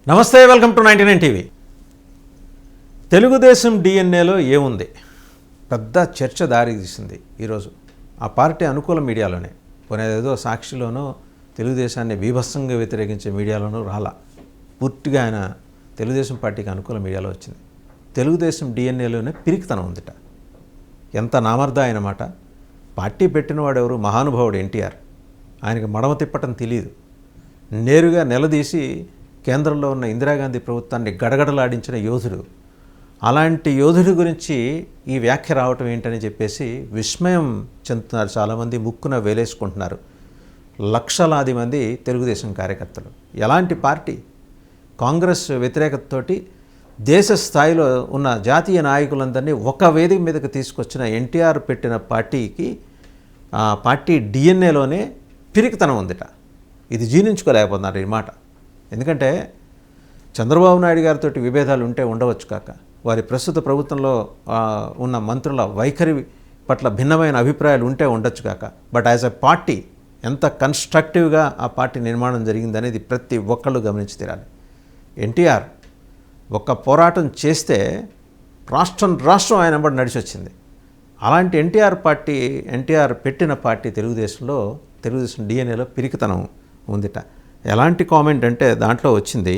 నమస్తే, welcome to 99 TV. Telugu Desam డిఎన్ఏలో ఏముంది? పెద్ద చర్చ దారి తీసింది ఈరోజు ఆ పార్టీ అనుకూల మీడియాలోనే. పోనేదేదో సాక్షిలోనో తెలుగుదేశాన్ని బీభత్సంగా వ్యతిరేకించే మీడియాలోనూ రాలా. పూర్తిగా ఆయన తెలుగుదేశం పార్టీకి అనుకూల మీడియాలో వచ్చింది. తెలుగుదేశం డిఎన్ఏలోనే పిరికితనం ఉందిట. ఎంత నామర్దాయన మాట. పార్టీ పెట్టినవాడు ఎవరు? మహానుభావుడు ఎన్టీఆర్. ఆయనకి మడమ తిప్పటం తెలియదు. నేరుగా నిలదీసి కేంద్రంలో ఉన్న ఇందిరాగాంధీ ప్రభుత్వాన్ని గడగడలాడించిన యోధుడు. అలాంటి యోధుడి గురించి ఈ వ్యాఖ్య రావటం ఏంటని చెప్పేసి విస్మయం చెందుతున్నారు చాలామంది. ముక్కున వేలేసుకుంటున్నారు లక్షలాది మంది తెలుగుదేశం కార్యకర్తలు. ఎలాంటి పార్టీ? కాంగ్రెస్ వ్యతిరేకతతోటి దేశ స్థాయిలో ఉన్న జాతీయ నాయకులందరినీ ఒక వేదిక మీదకి తీసుకొచ్చిన ఎన్టీఆర్ పెట్టిన పార్టీకి ఆ పార్టీ డిఎన్ఏలోనే పిరికితనం ఉందిట. ఇది జీర్ణించుకోలేకపోతున్నారు ఈ మాట. ఎందుకంటే చంద్రబాబు నాయుడు గారితో విభేదాలు ఉంటే ఉండవచ్చు కాక, వారి ప్రస్తుత ప్రభుత్వంలో ఉన్న మంత్రుల వైఖరి పట్ల భిన్నమైన అభిప్రాయాలు ఉంటే ఉండొచ్చు కాక, బట్ యాజ్ ఎ పార్టీ ఎంత కన్స్ట్రక్టివ్గా ఆ పార్టీ నిర్మాణం జరిగిందనేది ప్రతి ఒక్కళ్ళు గమనించి తీరాలి. ఎన్టీఆర్ ఒక్క పోరాటం చేస్తే రాష్ట్రం ఆయన బట్టి నడిచి వచ్చింది. అలాంటి ఎన్టీఆర్ పెట్టిన పార్టీ తెలుగుదేశం డిఎన్ఏలో పిరికితనం ఉందిట. ఎలాంటి కామెంట్ అంటే దాంట్లో వచ్చింది,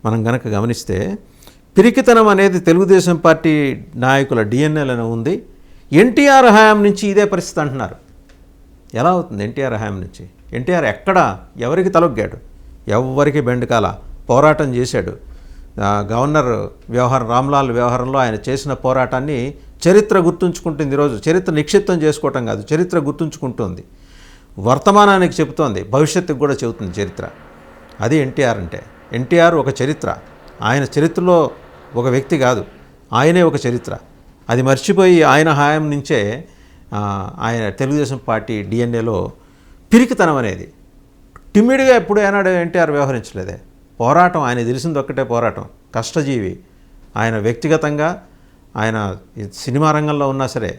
మనం గనక గమనిస్తే, పిరికితనం అనేది తెలుగుదేశం పార్టీ నాయకుల డిఎన్ఏలోనే ఉంది. ఎన్టీఆర్ హయాం నుంచి ఇదే పరిస్థితి అంటున్నారు. ఎలా అవుతుంది? ఎన్టీఆర్ హయాం నుంచి ఎన్టీఆర్ ఎవరికి తలొగ్గాడు? ఎవరికి బెండకాల పోరాటం చేశాడు. గవర్నర్ వ్యవహారం, రామ్లాల్ వ్యవహారంలో ఆయన చేసిన పోరాటాన్ని చరిత్ర గుర్తుంచుకుంటుంది. ఈరోజు చరిత్ర నిక్షిప్తం చేసుకోవటం కాదు, చరిత్ర గుర్తుంచుకుంటుంది. వర్తమానానికి చెబుతోంది, భవిష్యత్తుకు కూడా చెబుతుంది చరిత్ర. అది ఎన్టీఆర్ అంటే. ఎన్టీఆర్ ఒక చరిత్ర. ఆయన చరిత్రలో ఒక వ్యక్తి కాదు, ఆయనే ఒక చరిత్ర. అది మర్చిపోయి ఆయన హాయం నుంచే ఆయన తెలుగుదేశం పార్టీ డిఎన్ఏలో పిరికితనం అనేది. టిమ్మిడిగా ఎప్పుడు ఏనాడు ఎన్టీఆర్ వ్యవహరించలేదే. పోరాటం, ఆయన తెలిసింది ఒక్కటే పోరాటం. కష్టజీవి ఆయన. వ్యక్తిగతంగా ఆయన సినిమా రంగంలో ఉన్నా సరే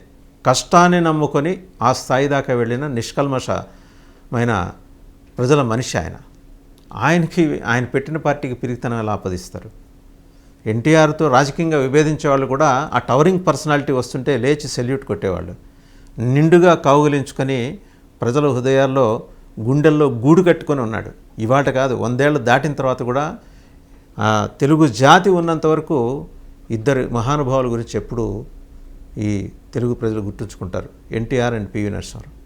కష్టాన్ని నమ్ముకొని ఆ స్థాయి దాకా వెళ్ళిన నిష్కల్మషమైన ప్రజల మనిషి ఆయన. ఆయన పెట్టిన పార్టీకి పిరికితనం ఎలా ఆపదిస్తారు? ఎన్టీఆర్తో రాజకీయంగా విభేదించే వాళ్ళు కూడా ఆ టవరింగ్ పర్సనాలిటీ వస్తుంటే లేచి సెల్యూట్ కొట్టేవాళ్ళు. నిండుగా కౌగిలించుకొని ప్రజల హృదయాల్లో, గుండెల్లో గూడు కట్టుకొని ఉన్నాడు. ఇవాట కాదు, 100 ఏళ్ళు దాటిన తర్వాత కూడా తెలుగు జాతి ఉన్నంత వరకు ఇద్దరు మహానుభావుల గురించి ఎప్పుడు ఈ తెలుగు ప్రజలు గుర్తుంచుకుంటారు, ఎన్టీఆర్ అండ్ పివి నరసింహారావు.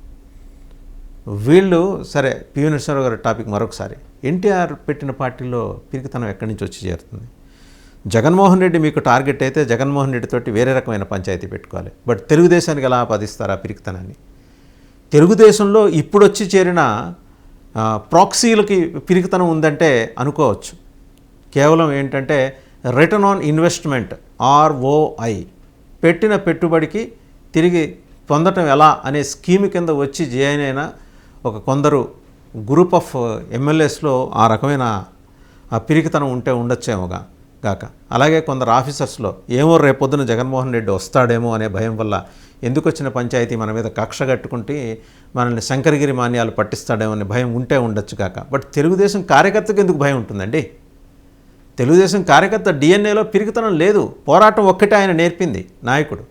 వీళ్ళు సరే, పివి నరసింహారావు గారి టాపిక్ మరొకసారి. ఎన్టీఆర్ పెట్టిన పార్టీలో పిరికితనం ఎక్కడి నుంచి వచ్చి చేరుతుంది? జగన్మోహన్ రెడ్డి మీకు టార్గెట్ అయితే జగన్మోహన్ రెడ్డి తోటి వేరే రకమైన పంచాయతీ పెట్టుకోవాలి. బట్ తెలుగుదేశానికి ఎలా ఆపాదిస్తారు ఆ పిరికితనాన్ని? తెలుగుదేశంలో ఇప్పుడు వచ్చి చేరిన ప్రాక్సీలకి పిరికితనం ఉందంటే అనుకోవచ్చు. కేవలం ఏంటంటే రిటర్న్ ఆన్ ఇన్వెస్ట్మెంట్, ROI, పెట్టిన పెట్టుబడికి తిరిగి పొందటం ఎలా అనే స్కీమ్ కింద వచ్చి జాయిన్ అయిన ఒక కొందరు గ్రూప్ ఆఫ్ ఎమ్మెల్యేస్లో ఆ రకమైన పిరికితనం ఉంటే ఉండొచ్చేమో గాక. అలాగే కొందరు ఆఫీసర్స్లో ఏమో రేపొద్దున జగన్మోహన్ రెడ్డి వస్తాడేమో అనే భయం వల్ల ఎందుకు వచ్చిన పంచాయతీ మన మీద కక్ష కట్టుకుంటే మనల్ని శంకరగిరి మాన్యాలు పట్టిస్తాడేమో అనే భయం ఉంటే ఉండొచ్చు కాక. బట్ తెలుగుదేశం కార్యకర్తకు ఎందుకు భయం ఉంటుందండి? తెలుగుదేశం కార్యకర్త డిఎన్ఏలో పిరికితనం లేదు. పోరాటం ఒక్కటే ఆయన నేర్పింది, నాయకుడు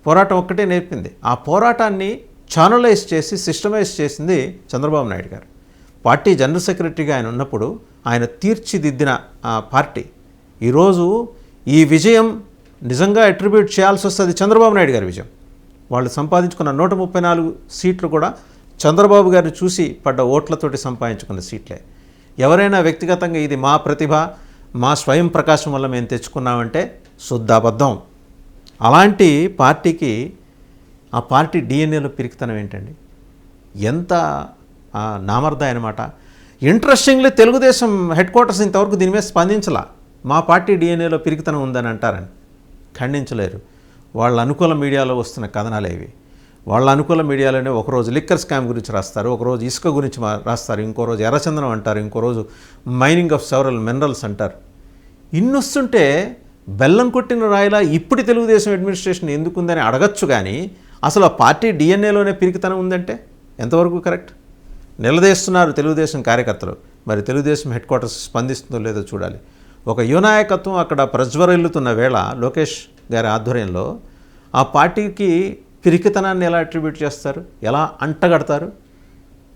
పోరాటం ఒక్కటే నేర్పింది. ఆ పోరాటాన్ని ఛానలైజ్ చేసి సిస్టమైజ్ చేసింది చంద్రబాబు నాయుడు గారు. పార్టీ జనరల్ సెక్రటరీగా ఆయన ఉన్నప్పుడు ఆయన తీర్చిదిద్దిన ఆ పార్టీ ఈరోజు ఈ విజయం నిజంగా అట్రిబ్యూట్ చేయాల్సి వస్తుంది చంద్రబాబు నాయుడు గారి విజయం. వాళ్ళు సంపాదించుకున్న 134 సీట్లు కూడా చంద్రబాబు గారిని చూసి పడ్డ ఓట్లతోటి సంపాదించుకున్న సీట్లే. ఎవరైనా వ్యక్తిగతంగా ఇది మా ప్రతిభ, మా స్వయం ప్రకాశం వల్ల మేము తెచ్చుకున్నామంటే శుద్ధాబద్ధం. అలాంటి పార్టీకి ఆ పార్టీ డిఎన్ఏలో పిరికితనం ఏంటండి? ఎంత నామర్దాయ అన్నమాట. ఇంట్రెస్టింగ్లీ తెలుగుదేశం హెడ్ క్వార్టర్స్ ఇంతవరకు దీని మీద స్పందించలా. మా పార్టీ డిఎన్ఏలో పిరికితనం ఉందని అంటారని ఖండించలేరు. వాళ్ళ అనుకూల మీడియాలో వస్తున్న కథనాలు ఇవి. వాళ్ళ అనుకూల మీడియాలోనే ఒకరోజు లిక్కర్ స్కామ్ గురించి రాస్తారు, ఒకరోజు ఇసుక గురించి రాస్తారు, ఇంకో రోజు ఎర్రచందనం అంటారు, ఇంకో రోజు మైనింగ్ ఆఫ్ సెవరల్ మినరల్స్ అంటారు. ఇన్నొస్తుంటే బెల్లం కొట్టిన రాయిలా ఇప్పుడు తెలుగుదేశం అడ్మినిస్ట్రేషన్ ఎందుకుందని అడగచ్చు. కానీ అసలు ఆ పార్టీ డిఎన్ఏలోనే పిరికితనం ఉందంటే ఎంతవరకు కరెక్ట్? నిలదీస్తున్నారు తెలుగుదేశం కార్యకర్తలు. మరి తెలుగుదేశం హెడ్ క్వార్టర్స్ స్పందిస్తుందో లేదో చూడాలి. ఒక యువనాయకత్వం అక్కడ ప్రజ్వరిల్లుతున్న వేళ లోకేష్ గారి ఆధ్వర్యంలో ఆ పార్టీకి పిరికితనాన్ని ఎలా అట్రిబ్యూట్ చేస్తారు, ఎలా అంటగడతారు?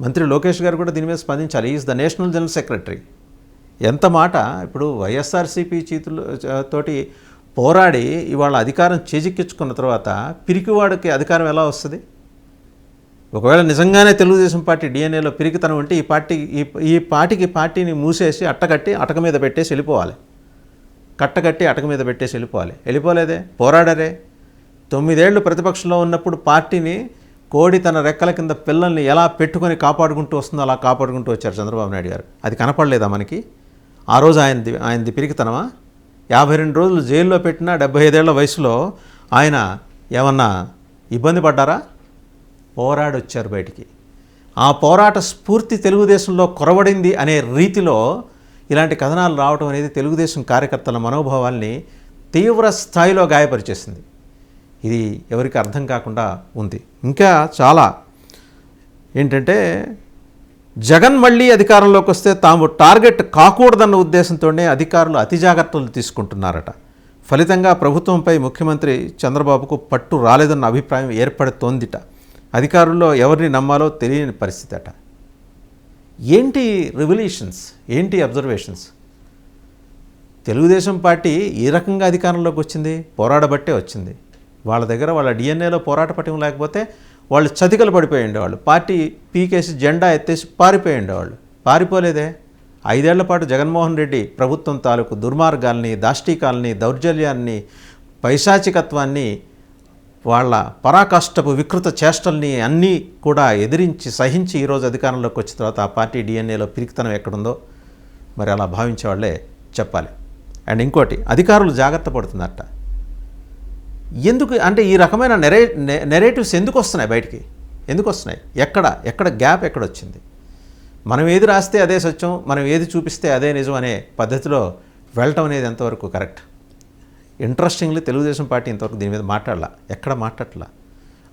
మంత్రి లోకేష్ గారు కూడా దీని మీద స్పందించాలి. Is the national general secretary. ఎంత మాట! ఇప్పుడు వైఎస్ఆర్సీపీ తోటి పోరాడి ఇవాళ అధికారం చేజిక్కించుకున్న తర్వాత పిరికివాడికి అధికారం ఎలా వస్తుంది? ఒకవేళ నిజంగానే తెలుగుదేశం పార్టీ డిఎన్ఏలో పిరికితనం ఉంటే ఈ పార్టీని మూసేసి అటక మీద పెట్టేసి వెళ్ళిపోవాలి. కట్టకట్టి అటక మీద పెట్టేసి వెళ్ళిపోలేదే, పోరాడరే. 9 ఏళ్ళు ప్రతిపక్షంలో ఉన్నప్పుడు పార్టీని కోడి తన రెక్కల కింద పిల్లల్ని ఎలా పెట్టుకొని కాపాడుకుంటూ వస్తుందో అలా కాపాడుకుంటూ వచ్చారు చంద్రబాబు నాయుడు గారు. అది కనపడలేదా మనకి? ఆ రోజు ఆయనది పిరికితనమా? 52 రోజులు జైల్లో పెట్టినా 75 ఏళ్ల వయసులో ఆయన ఏమన్నా ఇబ్బంది పడ్డారా? పోరాడొచ్చారు బయటికి. ఆ పోరాట స్ఫూర్తి తెలుగుదేశంలో కొరవడింది అనే రీతిలో ఇలాంటి కథనాలు రావడం అనేది తెలుగుదేశం కార్యకర్తల మనోభావాల్ని తీవ్ర స్థాయిలో గాయపరిచేసింది. ఇది ఎవరికి అర్థం కాకుండా ఉంది. ఇంకా చాలా ఏంటంటే, జగన్ మళ్ళీ అధికారంలోకి వస్తే తాము టార్గెట్ కాకూడదన్న ఉద్దేశంతోనే అధికారులు అతి జాగ్రత్తలు తీసుకుంటున్నారట. ఫలితంగా ప్రభుత్వంపై ముఖ్యమంత్రి చంద్రబాబుకు పట్టు రాలేదన్న అభిప్రాయం ఏర్పడుతోందిట. అధికారుల్లో ఎవరిని నమ్మాలో తెలియని పరిస్థితి అట. ఏంటి రివల్యూషన్స్, ఏంటి అబ్జర్వేషన్స్? తెలుగుదేశం పార్టీ ఈ రకంగా అధికారంలోకి వచ్చింది, పోరాడబట్టే వచ్చింది. వాళ్ళ దగ్గర వాళ్ళ డిఎన్ఏలో పోరాట పట్టిం లేకపోతే వాళ్ళు చతికలు పడిపోయి ఉండేవాళ్ళు. పార్టీ పీకేసి జెండా ఎత్తేసి పారిపోయి ఉండేవాళ్ళు. పారిపోలేదే. 5 ఏళ్ల పాటు జగన్మోహన్ రెడ్డి ప్రభుత్వం తాలూకు దుర్మార్గాల్ని, దాష్టీకాల్ని, దౌర్జన్యాన్ని, పైశాచికత్వాన్ని, వాళ్ళ పరాకాష్ఠపు వికృత చేష్టల్ని అన్నీ కూడా ఎదిరించి సహించి ఈరోజు అధికారంలోకి వచ్చిన తర్వాత ఆ పార్టీ డిఎన్ఏలో పిరికితనం ఎక్కడుందో మరి అలా భావించేవాళ్లే చెప్పాలి. అండ్ ఇంకోటి, అధికారులు జాగ్రత్త పడుతున్నారట. ఎందుకు అంటే ఈ రకమైన నెరేటివ్స్ ఎందుకు వస్తున్నాయి బయటికి? ఎందుకు వస్తున్నాయి? ఎక్కడ గ్యాప్ ఎక్కడొచ్చింది? మనం ఏది రాస్తే అదే సత్యం, మనం ఏది చూపిస్తే అదే నిజం అనే పద్ధతిలో వెళ్ళటం అనేది ఎంతవరకు కరెక్ట్? ఇంట్రెస్టింగ్లీ తెలుగుదేశం పార్టీ ఇంతవరకు దీని మీద ఎక్కడ మాట్లాడలా.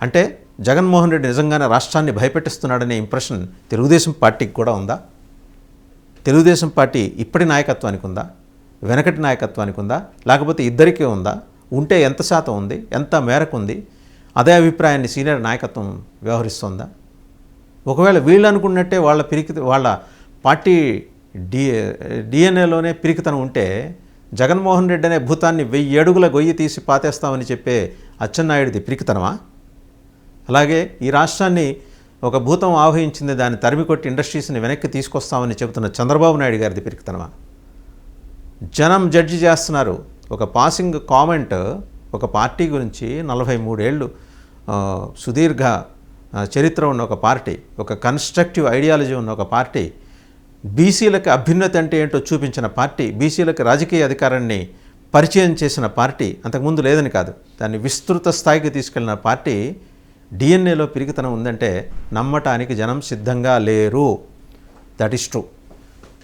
అంటే జగన్మోహన్ రెడ్డి నిజంగానే రాష్ట్రాన్ని భయపెట్టిస్తున్నాడనే ఇంప్రెషన్ తెలుగుదేశం పార్టీకి కూడా ఉందా? తెలుగుదేశం పార్టీ ఇప్పటి నాయకత్వానికి ఉందా, వెనకటి నాయకత్వానికి ఉందా, లేకపోతే ఇద్దరికీ ఉందా? ఉంటే ఎంత శాతం ఉంది, ఎంత మేరకు ఉంది? అదే అభిప్రాయాన్ని సీనియర్ నాయకత్వం వ్యవహరిస్తుందా? ఒకవేళ వీళ్ళు అనుకున్నట్టే వాళ్ళ పార్టీ డిఎన్ఏలోనే పిరికితనం ఉంటే జగన్మోహన్ రెడ్డి అనే భూతాన్ని 1000 అడుగుల గొయ్యి తీసి పాతేస్తామని చెప్పే అచ్చెన్నాయుడిది పిరికితనమా? అలాగే ఈ రాష్ట్రాన్ని ఒక భూతం ఆవహించింది, దాన్ని తరిమికొట్టి ఇండస్ట్రీస్ని వెనక్కి తీసుకొస్తామని చెబుతున్న చంద్రబాబు నాయుడు గారిది పిరికితనమా? జనం జడ్జి చేస్తున్నారు. ఒక పాసింగ్ కామెంట్ ఒక పార్టీ గురించి 43 ఏళ్ళు సుదీర్ఘ చరిత్ర ఉన్న ఒక పార్టీ, ఒక కన్స్ట్రక్టివ్ ఐడియాలజీ ఉన్న ఒక పార్టీ, బీసీలకు అభ్యున్నతి అంటే ఏంటో చూపించిన పార్టీ, బీసీలకు రాజకీయ అధికారాన్ని పరిచయం చేసిన పార్టీ, అంతకుముందు లేదని కాదు, దాన్ని విస్తృత స్థాయికి తీసుకెళ్లిన పార్టీ డిఎన్ఏలో పిరికితనం ఉందంటే నమ్మటానికి జనం సిద్ధంగా లేరు. That is true.